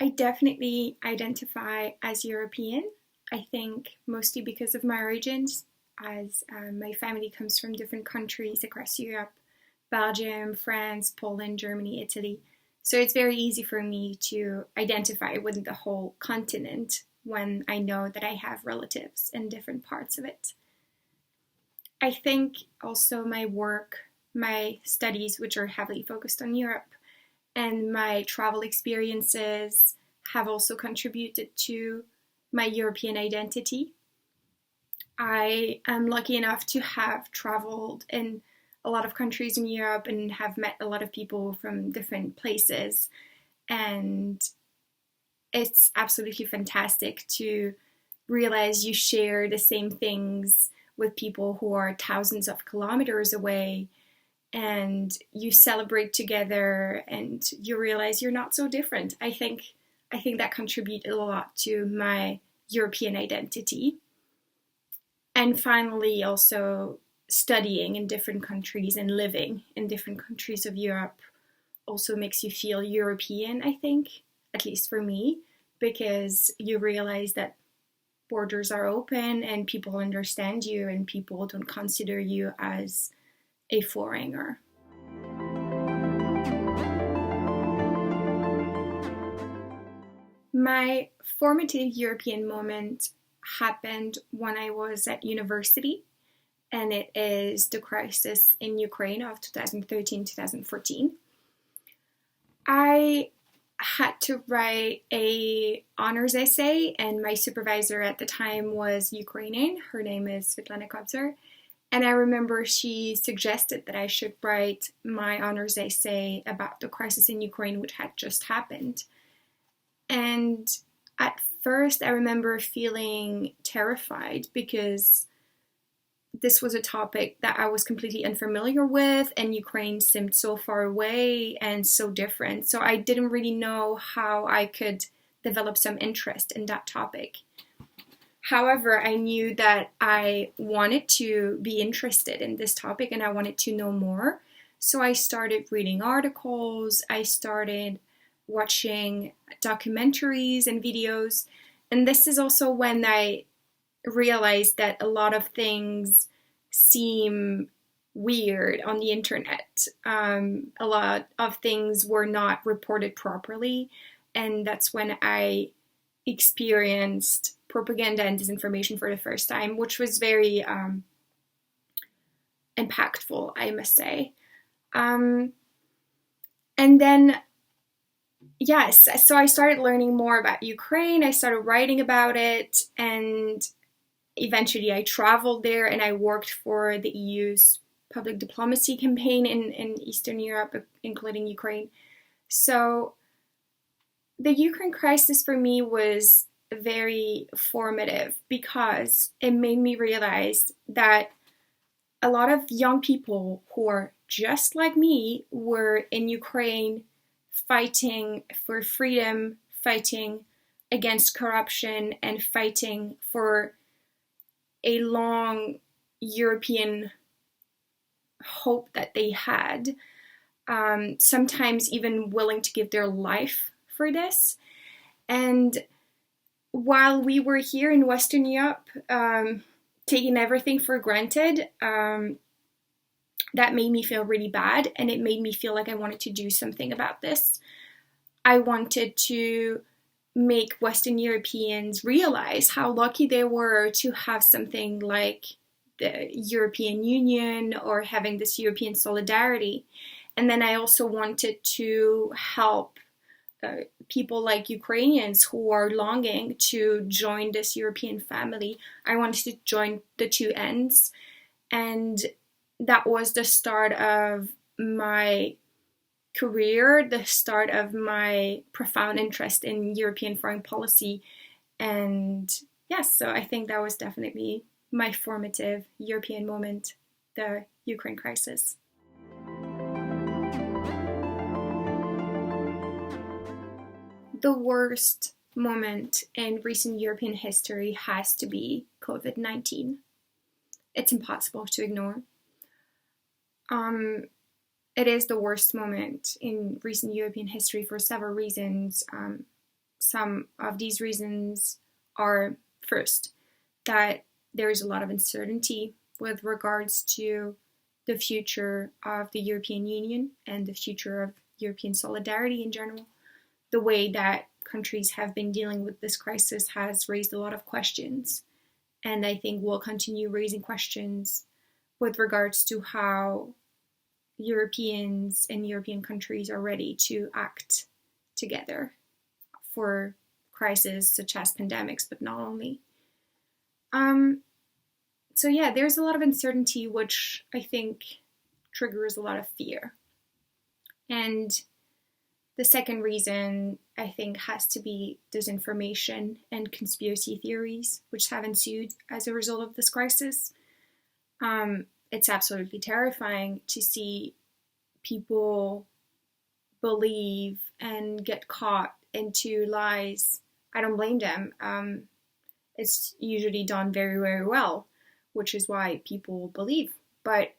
I definitely identify as European. I think mostly because of my origins, as my family comes from different countries across Europe: Belgium, France, Poland, Germany, Italy. So it's very easy for me to identify with the whole continent when I know that I have relatives in different parts of it. I think also my work, my studies, which are heavily focused on Europe, and my travel experiences have also contributed to my European identity. I am lucky enough to have traveled in a lot of countries in Europe and have met a lot of people from different places. And it's absolutely fantastic to realize you share the same things with people who are thousands of kilometers away, and you celebrate together and you realize you're not so different. I think that contributed a lot to my European identity. And finally, also studying in different countries and living in different countries of Europe also makes you feel European, I think, at least for me, because you realize that borders are open and people understand you and people don't consider you as a foreigner. My formative European moment happened when I was at university, and it is the crisis in Ukraine of 2013-2014. I had to write a honors essay, and my supervisor at the time was Ukrainian. Her name is Svetlana Kobzer. And I remember she suggested that I should write my honors essay about the crisis in Ukraine, which had just happened. And at first, I remember feeling terrified because this was a topic that I was completely unfamiliar with, and Ukraine seemed so far away and so different. So I didn't really know how I could develop some interest in that topic. However, I knew that I wanted to be interested in this topic and I wanted to know more. So I started reading articles, I started watching documentaries and videos. And this is also when I realized that a lot of things seem weird on the internet. A lot of things were not reported properly. And that's when I experienced propaganda and disinformation for the first time, which was very impactful, I must say. And then, yes, so I started learning more about Ukraine. I started writing about it, and eventually I traveled there and I worked for the EU's public diplomacy campaign in Eastern Europe, including Ukraine. So the Ukraine crisis for me was very formative because it made me realize that a lot of young people who are just like me were in Ukraine fighting for freedom, fighting against corruption, and fighting for a long European hope that they had. Sometimes even willing to give their life for this. And while we were here in Western Europe, taking everything for granted, that made me feel really bad, and it made me feel like I wanted to do something about this. I wanted to make Western Europeans realize how lucky they were to have something like the European Union or having this European solidarity. And then I also wanted to help people like Ukrainians who are longing to join this European family. I wanted to join the two ends. And that was the start of my career, the start of my profound interest in European foreign policy. And yes, so I think that was definitely my formative European moment, the Ukraine crisis. The worst moment in recent European history has to be COVID-19. It's impossible to ignore. It is the worst moment in recent European history for several reasons. some of these reasons are, first, that there is a lot of uncertainty with regards to the future of the European Union and the future of European solidarity in general. The way that countries have been dealing with this crisis has raised a lot of questions, and I think will continue raising questions with regards to how Europeans and European countries are ready to act together for crises such as pandemics, but not only. So yeah, there's a lot of uncertainty, which I think triggers a lot of fear. And the second reason, I think, has to be disinformation and conspiracy theories, which have ensued as a result of this crisis. It's absolutely terrifying to see people believe and get caught into lies. I don't blame them. It's usually done very, very well, which is why people believe. But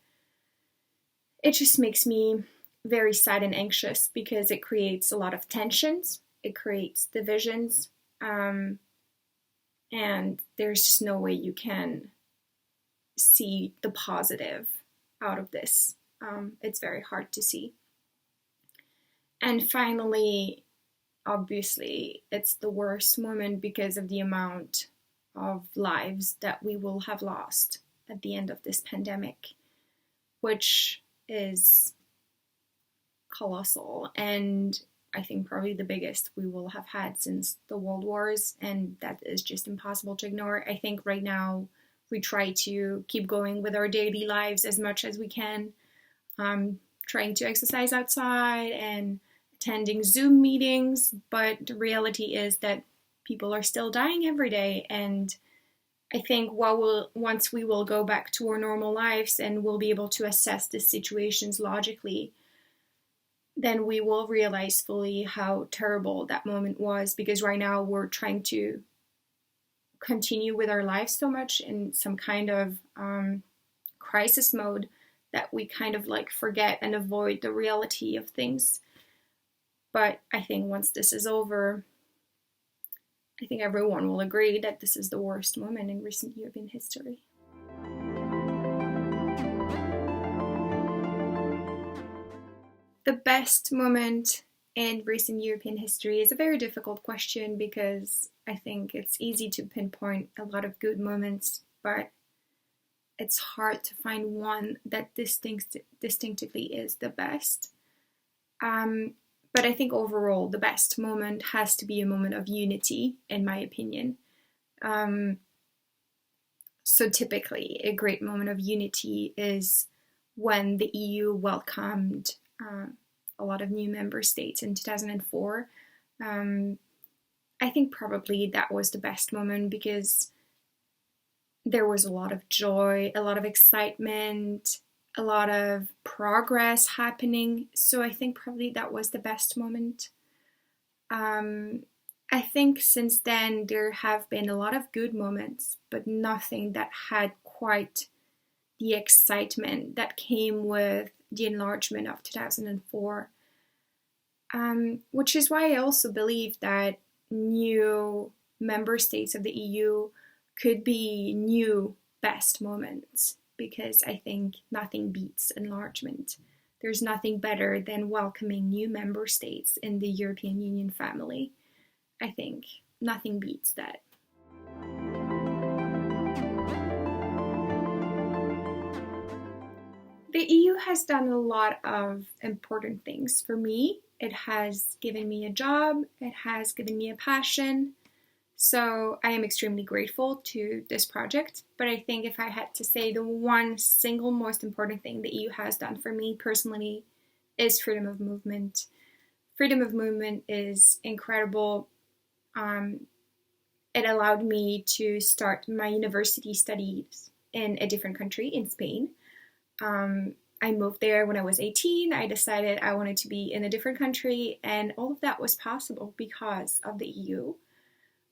it just makes me very sad and anxious because it creates a lot of tensions, it creates divisions, and there's just no way you can see the positive out of this. It's very hard to see. And finally, obviously, it's the worst moment because of the amount of lives that we will have lost at the end of this pandemic, which is colossal, and I think probably the biggest we will have had since the World Wars, and that is just impossible to ignore. I think right now we try to keep going with our daily lives as much as we can, trying to exercise outside and attending Zoom meetings, but the reality is that people are still dying every day, and I think once we will go back to our normal lives and we'll be able to assess the situations logically, then we will realize fully how terrible that moment was, because right now we're trying to continue with our lives so much in some kind of crisis mode that we kind of like forget and avoid the reality of things. But I think once this is over, I think everyone will agree that this is the worst moment in recent European history. The best moment in recent European history is a very difficult question because I think it's easy to pinpoint a lot of good moments, but it's hard to find one that distinctively is the best. But I think overall the best moment has to be a moment of unity, in my opinion. So typically a great moment of unity is when the EU welcomed a lot of new member states in 2004. I think probably that was the best moment because there was a lot of joy, a lot of excitement, a lot of progress happening. So I think probably that was the best moment. I think since then there have been a lot of good moments, but nothing that had quite the excitement that came with the enlargement of 2004. Which is why I also believe that new member states of the EU could be new best moments, because I think nothing beats enlargement. There's nothing better than welcoming new member states in the European Union family. I think nothing beats that. The EU has done a lot of important things for me. It has given me a job, it has given me a passion, so I am extremely grateful to this project. But I think if I had to say the one single most important thing the EU has done for me personally is freedom of movement. Freedom of movement is incredible. It allowed me to start my university studies in a different country, in Spain. I moved there when I was 18. I decided I wanted to be in a different country, and all of that was possible because of the EU.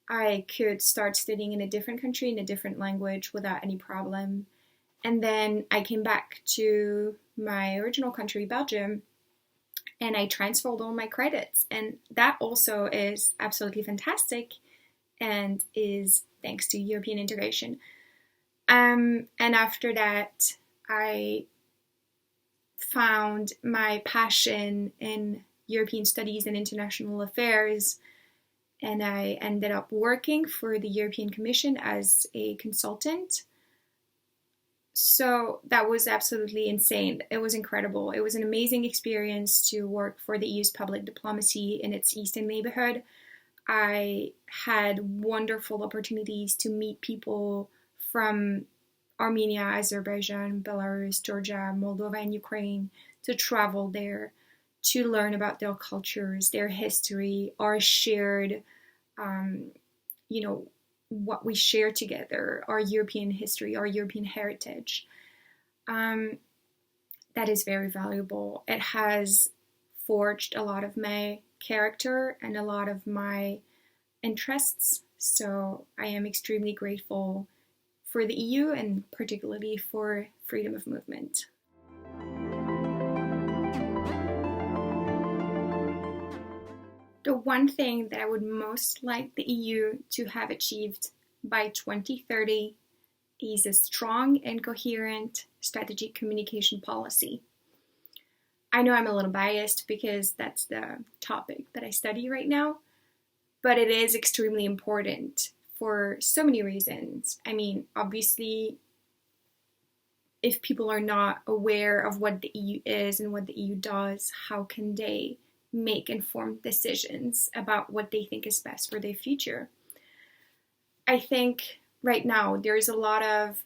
I could start studying in a different country, in a different language, without any problem. And then I came back to my original country, Belgium, and I transferred all my credits. And that also is absolutely fantastic and is thanks to European integration. And after that, I found my passion in European studies and international affairs, and I ended up working for the European Commission as a consultant. So that was absolutely insane. It was incredible. It was an amazing experience to work for the EU's public diplomacy in its eastern neighborhood. I had wonderful opportunities to meet people from Armenia, Azerbaijan, Belarus, Georgia, Moldova, and Ukraine, to travel there, to learn about their cultures, their history, our shared, what we share together, our European history, our European heritage. That is very valuable. It has forged a lot of my character and a lot of my interests. So I am extremely grateful for the EU and particularly for freedom of movement. The one thing that I would most like the EU to have achieved by 2030 is a strong and coherent strategic communication policy. I know I'm a little biased because that's the topic that I study right now, but it is extremely important for so many reasons. I mean, obviously, if people are not aware of what the EU is and what the EU does, how can they make informed decisions about what they think is best for their future? I think right now there's a lot of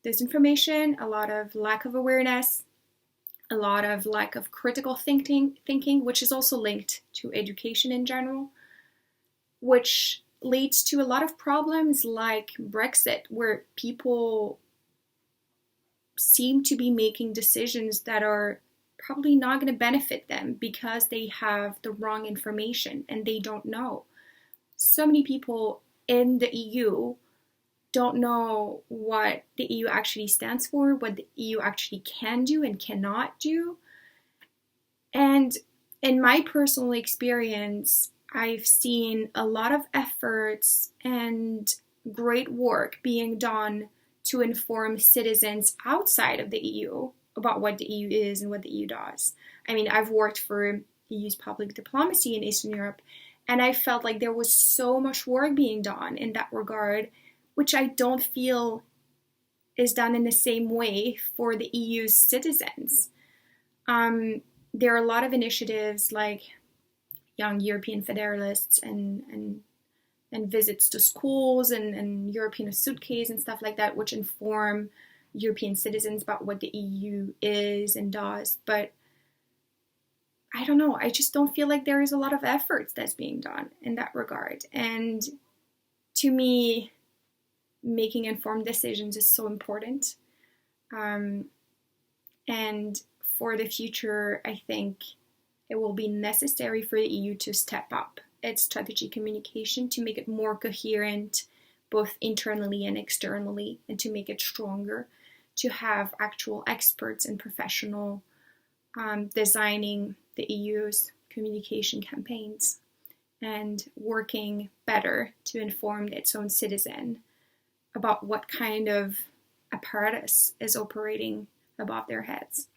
disinformation, a lot of lack of awareness, a lot of lack of critical thinking, which is also linked to education in general, which leads to a lot of problems like Brexit, where people seem to be making decisions that are probably not going to benefit them because they have the wrong information and they don't know. So many people in the EU don't know what the EU actually stands for, what the EU actually can do and cannot do. And in my personal experience, I've seen a lot of efforts and great work being done to inform citizens outside of the EU about what the EU is and what the EU does. I mean, I've worked for the EU's public diplomacy in Eastern Europe, and I felt like there was so much work being done in that regard, which I don't feel is done in the same way for the EU's citizens. There are a lot of initiatives like Young European Federalists and visits to schools and European Suitcase and stuff like that, which inform European citizens about what the EU is and does. But I don't know, I just don't feel like there is a lot of efforts that's being done in that regard. And to me, making informed decisions is so important. And for the future, I think it will be necessary for the EU to step up its strategy communication to make it more coherent, both internally and externally, and to make it stronger, to have actual experts and professional designing the EU's communication campaigns and working better to inform its own citizen about what kind of apparatus is operating above their heads.